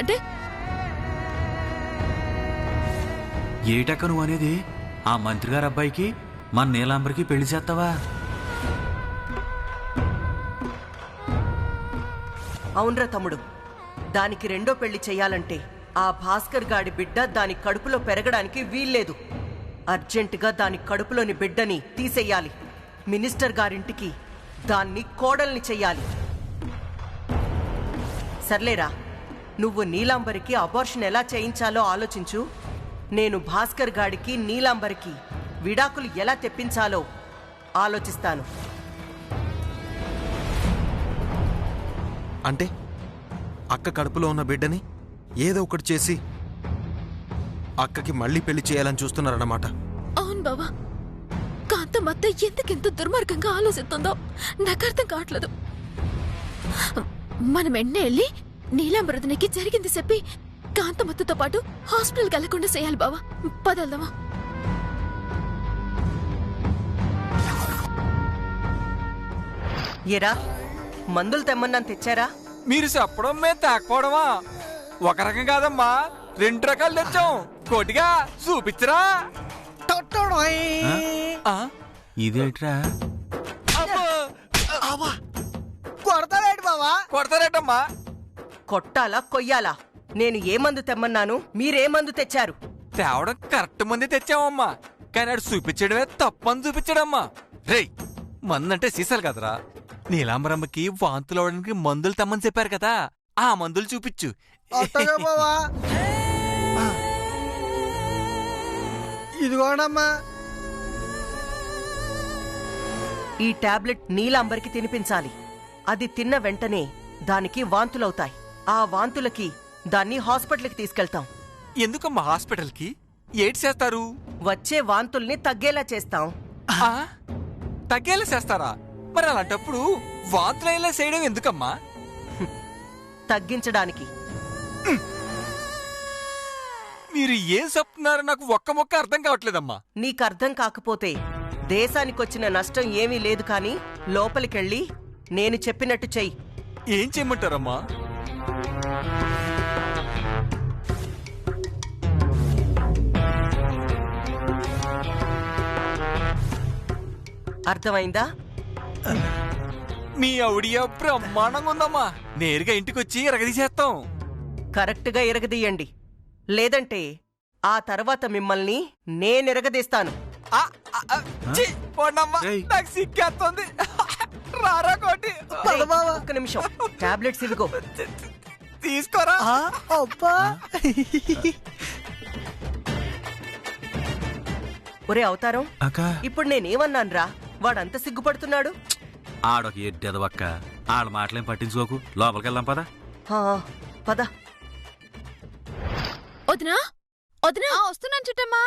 అంటే ఏటక్క నువ్వు అనేది? ఆ మంత్రి గారి అబ్బాయికి మన నీలాంబరికి పెళ్లి చేస్తావా? అవునరా తమ్ముడు, దానికి రెండో పెళ్లి చెయ్యాలంటే ఆ భాస్కర్ గాడి బిడ్డ దాని కడుపులో పెరగడానికి వీల్లేదు. అర్జెంటుగా దాని కడుపులోని బిడ్డని తీసేయాలి. మినిస్టర్ గారింటికి దాన్ని కోడల్ని చెయ్యాలి. సర్లేరా, నువ్వు నీలాంబరికి అబార్షన్ ఎలా చేయించాలో ఆలోచించు. నేను భాస్కర్ గాడికి నీలాంబరికి విడాకులు ఎలా తెప్పించాలో ఆలోచిస్తాను. అంటే అక్క కడుపులో ఉన్న బిడ్డని ఏదో ఒకటి చేసి అక్కకి మళ్ళీ పెళ్లి చేయాలని చూస్తున్నారన్నమాట. అవును బావా, కాంతమత్త ఎందుకెంత దుర్మార్గంగా ఆలోచిస్తుందో నాకు అర్థం కావట్లేదు. మనం వెంటనే వెళ్ళి నీలాంబరదనికి జరిగింది చెప్పి కాంతమత్తతో పాటు హాస్పిటల్కి వెళ్లకుండా చేయాలి బావా. పదల్దామా? ఏరా, మందులు తెమ్మన్నాను, తెచ్చారా? మీరు చెప్పడం మేము తాకపోవడమా? ఒక రకం కాదమ్మా, 2 రకాలు తెచ్చాం. కోటిగా చూపించరా? ఇదేట్రా? కొడతారేటమ్మా? కొట్టాలా కొయ్యాలా? నేను ఏ మందు తెమ్మన్నాను, మీరే మందు తెచ్చారు? తేవడం కరెక్ట్ మంది తెచ్చామమ్మా, కానీ ఆడు చూపించడమే తప్పని చూపించాడమ్మా. రేయ్, మందంటే సీసాలు కదరా. నీలాంబరమ్మకి వాంతులు అవడానికి మందులు తెమ్మని చెప్పారు కదా, ఆ మందులు చూపించు. ఇదిగోనమ్మా. ఈ టాబ్లెట్ నీలాంబరికి తినిపించాలి. అది తిన్న వెంటనే దానికి వాంతులవుతాయి. ఆ వాంతులకి దాన్ని హాస్పిటల్కి తీసుకెళ్తాం. ఎందుకమ్మా హాస్పిటల్కి? ఏటి చేస్తారు? వచ్చే వాంతుల్ని తగ్గేలా చేస్తాం. తగ్గేలా చేస్తారా? మరి అలాంటప్పుడు వాంతులైనా చేయడం ఎందుకమ్మా? తగ్గించడానికి. మీరు ఏం చెప్తున్నారో నాకు ఒక్క మొక్క అర్థం కావట్లేదమ్మా. నీకు అర్థం కాకపోతే దేశానికొచ్చిన నష్టం ఏమీ లేదు, కానీ లోపలికెళ్ళి నేను చెప్పినట్టు చెయ్యి. ఏం చేయమంటారమ్మా? అర్థమైందా? మీ ఆవిడియా బ్రహ్మాండంగా ఉందమ్మా. నేరుగా ఇంటికొచ్చి ఎరగదీసేస్తాం. కరెక్ట్గా ఎరగదీయండి, లేదంటే ఆ తర్వాత మిమ్మల్ని నేనెరగదీస్తాను. నాకు సిక్కేస్తుంది. రారా కోటి. ఒక్క నిమిషం, టాబ్లెట్స్ ఇవిగో, తీసుకోరా. ఒరే అవతారం, అక్క, ఇప్పుడు నేనేమన్నాను రా? వాడంత సిగ్గుపడుతున్నాడు. ఆడొక ఎడ్డెదవక్క. ఆడ మాటలేం పట్టించుకోకు, లోపలికి వెళ్దాం పద. పద. వదినా, వదినా, వస్తున్నాను చిట్టమ్మా.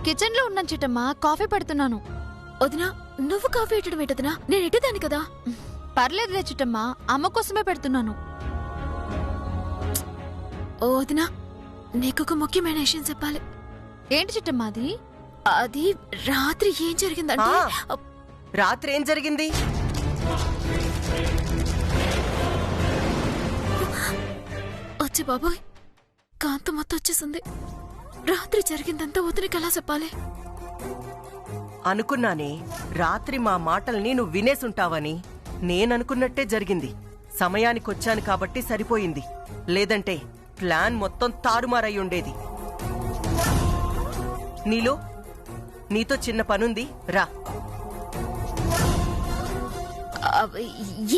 కిచెన్ లో ఉన్నాను చిట్టమ్మా, కాఫీ పెడుతున్నాను. వదినా, నువ్వు కాఫీ పెట్టడం ఏంటదినా? నేను ఎట్టేదాన్ని కదా. పర్లేదులే చిట్టమ్మా, అమ్మ కోసమే పెడుతున్నాను. ఓ వదినా, నీకొక ముఖ్యమైన విషయం చెప్పాలి. ఏంటి చిట్టమ్మా అది? అది రాత్రి ఏం జరిగిందంటే... రాత్రి ఏం జరిగింది? వచ్చి బాబోయ్, కాంతమత్త వచ్చేసింది. రాత్రి జరిగిందంతా వదినకి ఎలా చెప్పాలి? అనుకున్నానే, రాత్రి మా మాటల్ని నువ్వు వినేసుంటావని. నేననుకున్నట్టే జరిగింది. సమయానికొచ్చాను కాబట్టి సరిపోయింది, లేదంటే ప్లాన్ మొత్తం తారుమారై ఉండేది. నీలో నీతో చిన్న పనుంది, రా.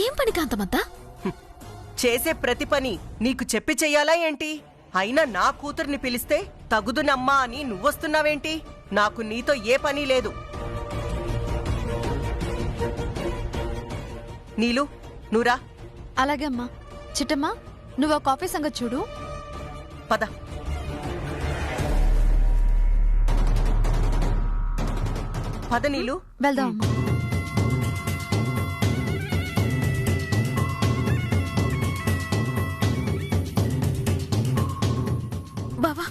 ఏం పని కాంతమత్త? చేసే ప్రతి పని నీకు చెప్పి చెయ్యాలా ఏంటి? అయినా నా కూతుర్ని పిలిస్తే తగుదునమ్మా అని నువ్వొస్తున్నావేంటి? నాకు నీతో ఏ పని లేదు. నీలు, నువ్వురా. అలాగే అమ్మా. చిట్టమ్మా, నువ్వు కాఫీ సంగతి చూడు. పద. పద నీలు, వెళ్దాం. బావా,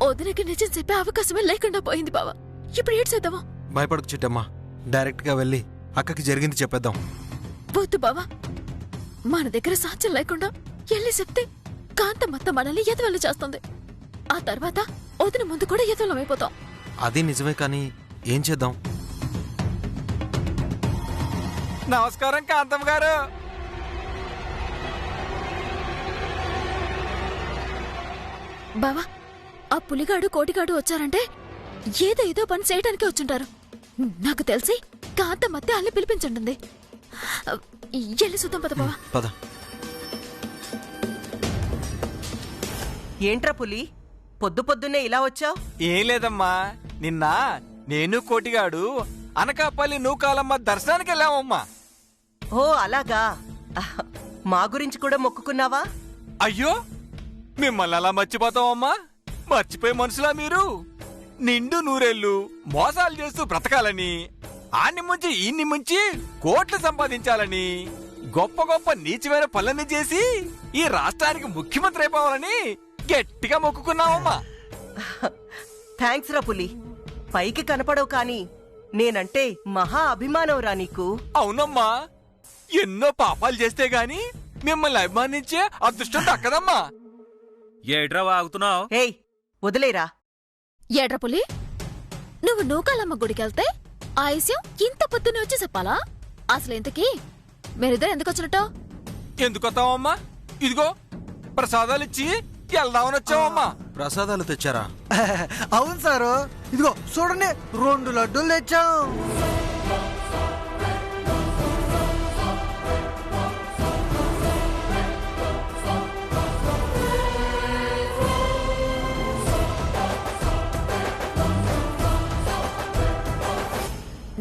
వదినకి నిజం చెప్పే అవకాశమే లేకుండా పోయింది బావా. ఇప్పుడు ఏడ్ చేద్దామా? భయపడకు చిట్టమ్మా, డైరెక్ట్ గా వెళ్ళి అక్కకి జరిగింది చెప్పేద్దాం. వద్దు బావా, మన దగ్గర సాధ్యం లేకుండా ఎల్లి చెప్తే కాంతమత్త మనల్ని ఎదవల్లి చేస్తుంది. ఆ తర్వాత వదిన ముందు కూడా ఎదవలమైపోతాం. అది నిజమే, కానీ ఏం చేద్దాం? నమస్కారం కాంతమ్మ గారు. బావా, ఆ పులిగాడు కోటిగాడు వచ్చారంటే ఏదో పని చేయడానికి వచ్చుంటారు. నాకు తెలిసి కాంతమత్తే అల్లి పిలిపించుంటుంది. ఎల్లి చూద్దాం పద బావా. పద. ఏంట్రా పులి, పొద్దు పొద్దున్నే ఇలా వచ్చావు? ఏం లేదమ్మా, నిన్న నేను కోటిగాడు అనకాపల్లి నూకాలమ్మ దర్శనానికి వెళ్ళామమ్మా. ఓ అలాగా. మా గురించి కూడా మొక్కుకున్నావా? అయ్యో, మిమ్మల్ని అలా మర్చిపోతామమ్మా? మర్చిపోయే మనుషులా మీరు? నిండు నూరేళ్లు మోసాలు చేస్తూ బ్రతకాలని, ఆన్ని ముంచి ఈన్ని ముంచి కోట్లు సంపాదించాలని, గొప్ప గొప్ప నీచమైన పనులన్నీ చేసి ఈ రాష్ట్రానికి ముఖ్యమంత్రి అయిపోవాలని గట్టిగా మొక్కుకున్నామమ్మా. థ్యాంక్స్ రా పులి. పైకి కనపడవు కాని నేనంటే మహా అభిమానం రా నీకు. అవునమ్మా, ఎన్నో పాపాలు చేస్తే గాని మిమ్మల్ని అభిమానించే అదృష్టం దక్కదమ్మా. ఏట్రా వాగుతున్నావు? ఏయ్ వదిలేరా. ఏడ్ర పులి, నువ్వు నూకాలమ్మ గుడికెళ్తే ఆ విషయం ఇంత పొద్దున్నే వచ్చి చెప్పాలా? అసలు ఇంతకీ మీరిద్దరు ఎందుకు వచ్చినట్టు? ఎందుకొస్తావమ్మా? ఇదిగో ప్రసాదాలిచ్చి వెళ్దామని వచ్చావమ్మా. ప్రసాదాలు తెచ్చారా? అవును సారు, ఇదిగో చూడండి 2 లడ్డూలు తెచ్చాం.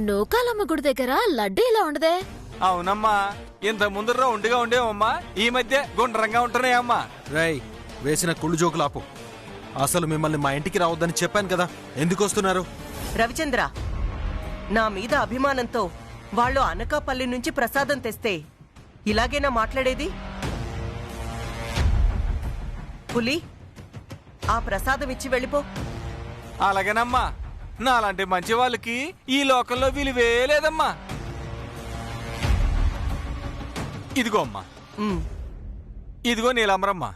నూకాలమ్మ గుడి దగ్గర లడ్డు ఇలా ఉండదే? అవునమ్మా, ఇంత ముందు రౌండ్గా ఉండేవమ్మా, ఈ మధ్య గుండ్రంగా ఉంటున్నాయమ్మా. రేయ్, వేసిన కుళ్ళు జోకులు ఆపు. అసలు మిమ్మల్ని మా ఇంటికి రావద్దని చెప్పాను కదా, ఎందుకు వస్తున్నారు? రవిచంద్ర, నా మీద అభిమానంతో వాళ్ళు అనకాపల్లి నుంచి ప్రసాదం తెస్తే ఇలాగేనా మాట్లాడేది? పులి, ఆ ప్రసాదం ఇచ్చి వెళ్ళిపో. అలాగేనమ్మా, నాలాంటి మంచి వాళ్ళకి ఈ లోకంలో విలువే లేదమ్మా. ఇదిగో అమ్మా, ఉమ్, ఇదిగో నీలాంబరమ్మా.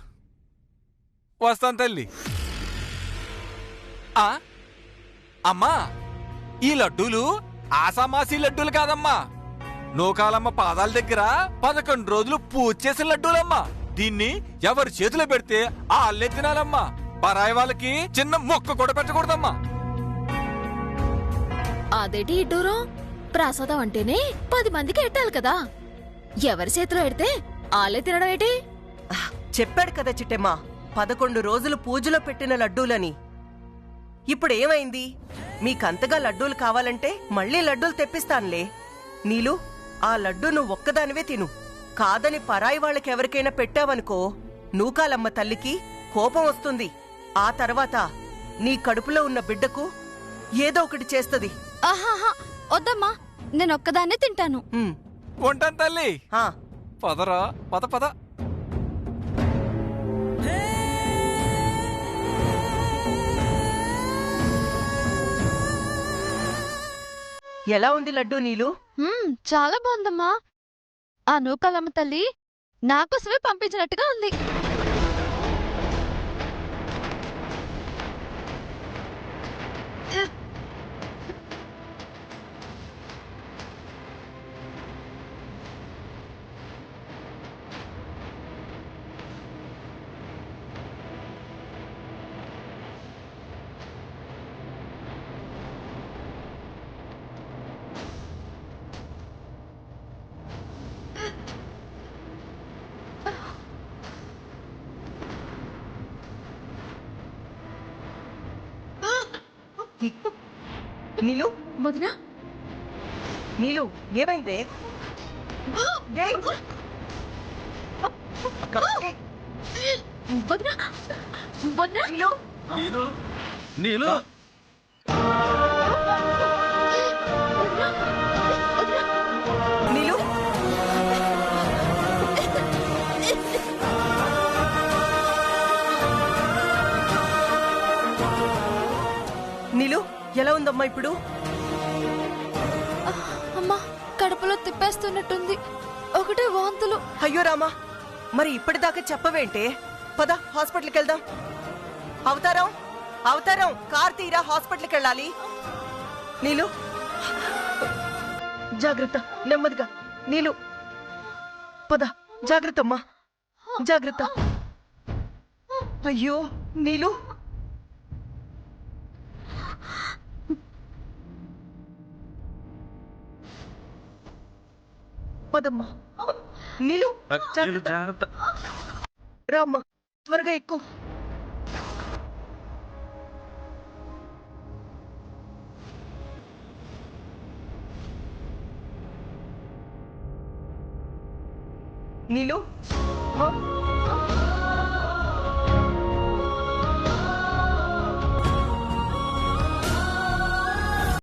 వస్తాను తల్లి. అమ్మా, ఈ లడ్డూలు ఆసామాసీ లడ్డూలు కాదమ్మా. నూకాలమ్మ పాదాల దగ్గర 11 రోజులు పూజ చేసిన లడ్డూలమ్మా. దీన్ని ఎవరి చేతిలో పెడితే ఆ అల్లే తినాలమ్మా. పరాయి వాళ్ళకి చిన్న మొక్క కూడా పెట్టకూడదమ్మా. అదేటి ఇడ్డూరం? ప్రసాదం అంటేనే 10 మందికి ఎట్టాలి కదా, ఎవరి చేతిలో ఎడితే ఆలే తినడం ఏంటి? చెప్పాడు కదా చిట్టెమ్మా, 11 రోజులు పూజలో పెట్టిన లడ్డూలని. ఇప్పుడేమైంది? మీకంతగా లడ్డూలు కావాలంటే మళ్ళీ లడ్డూలు తెప్పిస్తానులే. నీలు, ఆ లడ్డూ నువ్వు ఒక్కదానివే తిను. కాదని పరాయి వాళ్ళకెవరికైనా పెట్టావనుకో, నూకాలమ్మ తల్లికి కోపం వస్తుంది. ఆ తర్వాత నీ కడుపులో ఉన్న బిడ్డకు ఏదో ఒకటి చేస్తది. ఆహాహా, వద్దమ్మా, నేనొక్కదాన్నే తింటాను. ఉంటాను తల్లి. ఆ, పదరా, పద పద. ఎలా ఉంది లడ్డూ నీలు? చాలా బాగుందమ్మా. ఆ నూకాలమ్మ తల్లి నాకోసమే పంపించినట్టుగా ఉంది. నీలు, వదినా, నీలు, ఏమైందే? వదినా, వదినా, నీలు, నీళ్ళు నీలు, నీలు, ఎలా ఉందమ్మా ఇప్పుడు? అమ్మా, కడుపులో తిప్పేస్తున్నట్టుంది. ఒక ఒకటే వాంతులు. అయ్యో రామా, మరి ఇప్పటిదాకా చెప్పవేంటే? పద హాస్పిటల్కి వెళ్దాం. అవతారం, అవతారం, కార్ తీరా, హాస్పిటల్కి వెళ్ళాలి. నీలు జాగ్రత్త, నెమ్మదిగా. నీలు పద, జాగ్రత్త అమ్మా, జాగ్రత్త. అయ్యో నీలు, పదమ్మా. నీలు జాగ్రత్త. రామ్మా, త్వరగా ఎక్కువ. నీలు,